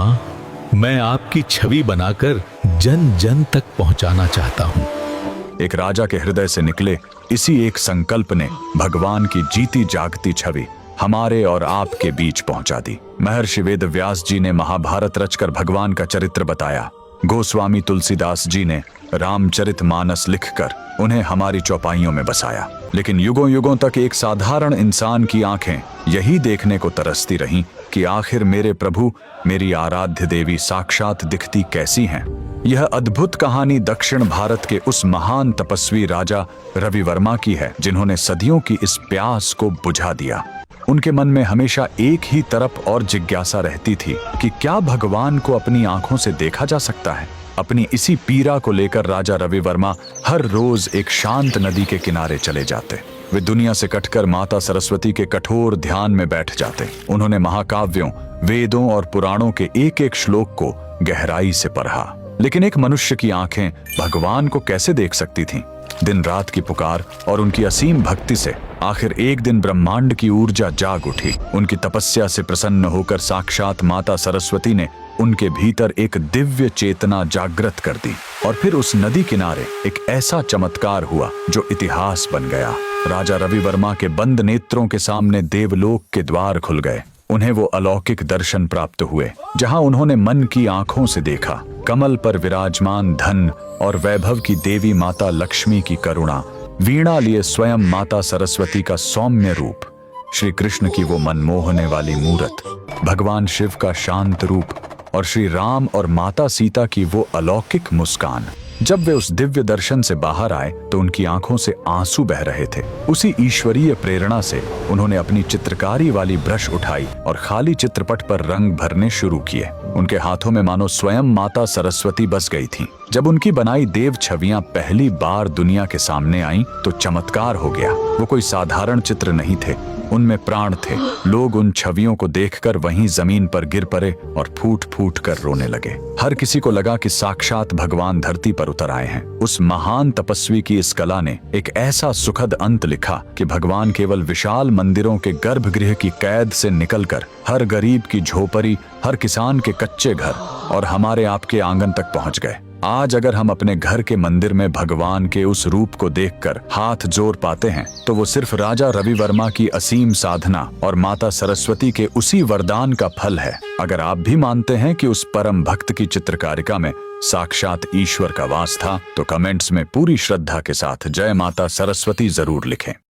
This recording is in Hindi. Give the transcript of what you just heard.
माँ, मैं आपकी छवि बनाकर जन जन तक पहुंचाना चाहता हूँ। एक राजा के हृदय से निकले इसी एक संकल्प ने भगवान की जीती जागती छवि हमारे और आपके बीच पहुंचा दी। महर्षि वेद व्यास जी ने महाभारत रचकर भगवान का चरित्र बताया। गोस्वामी तुलसीदास जी ने रामचरितमानस लिखकर उन्हें हमारी चौपाइयों में बसाया। लेकिन युगों युगों तक एक साधारण इंसान की आंखें यही देखने को तरसती रहीं कि आखिर मेरे प्रभु, मेरी आराध्य देवी साक्षात दिखती कैसी हैं। यह अद्भुत कहानी दक्षिण भारत के उस महान तपस्वी राजा रवि वर्मा की है, जिन्होंने सदियों की इस प्यास को बुझा दिया। उनके मन में हमेशा एक ही तरफ और जिज्ञासा रहती थी कि क्या भगवान को अपनी आंखों से देखा जा सकता है। अपनी इसी पीड़ा को लेकर राजा रवि वर्मा हर रोज एक शांत नदी के किनारे चले जाते। वे दुनिया से कटकर माता सरस्वती के कठोर ध्यान में बैठ जाते। उन्होंने महाकाव्यों, वेदों और पुराणों के एक एक श्लोक को गहराई से पढ़ा। लेकिन एक मनुष्य की आंखें भगवान को कैसे देख सकती थीं? दिन रात की पुकार और उनकी असीम भक्ति से आखिर एक दिन ब्रह्मांड की ऊर्जा जाग उठी। उनकी तपस्या से प्रसन्न होकर साक्षात माता सरस्वती ने उनके भीतर एक दिव्य चेतना जागृत कर दी। और फिर उस नदी किनारे एक ऐसा चमत्कार हुआ जो इतिहास बन गया। राजा रवि वर्मा के बंद नेत्रों के सामने देवलोक के द्वार खुल गए। उन्हें वो अलौकिक दर्शन प्राप्त हुए जहां उन्होंने मन की आंखों से देखा कमल पर विराजमान धन और वैभव की देवी माता लक्ष्मी की करुणा, वीणा लिए स्वयं माता सरस्वती का सौम्य रूप, श्री कृष्ण की वो मनमोहने वाली मूरत, भगवान शिव का शांत रूप और श्री राम और माता सीता की वो अलौकिक मुस्कान। जब वे उस दिव्य दर्शन से बाहर आए तो उनकी आंखों से आंसू बह रहे थे। उसी ईश्वरीय प्रेरणा से उन्होंने अपनी चित्रकारी वाली ब्रश उठाई और खाली चित्रपट पर रंग भरने शुरू किए। उनके हाथों में मानो स्वयं माता सरस्वती बस गई थीं। जब उनकी बनाई देव छवियां पहली बार दुनिया के सामने आईं तो चमत्कार हो गया। वो कोई साधारण चित्र नहीं थे, उनमें प्राण थे। लोग उन छवियों को देखकर वहीं जमीन पर गिर पड़े और फूट फूट कर रोने लगे। हर किसी को लगा कि साक्षात भगवान धरती पर उतर आए हैं। उस महान तपस्वी की इस कला ने एक ऐसा सुखद अंत लिखा कि भगवान केवल विशाल मंदिरों के गर्भगृह की कैद से निकलकर हर गरीब की झोपड़ी, हर किसान के कच्चे घर और हमारे आपके आंगन तक पहुंच गए। आज अगर हम अपने घर के मंदिर में भगवान के उस रूप को देखकर हाथ जोड़ पाते हैं तो वो सिर्फ राजा रवि वर्मा की असीम साधना और माता सरस्वती के उसी वरदान का फल है। अगर आप भी मानते हैं कि उस परम भक्त की चित्रकारिता में साक्षात ईश्वर का वास था तो कमेंट्स में पूरी श्रद्धा के साथ जय माता सरस्वती जरूर लिखें।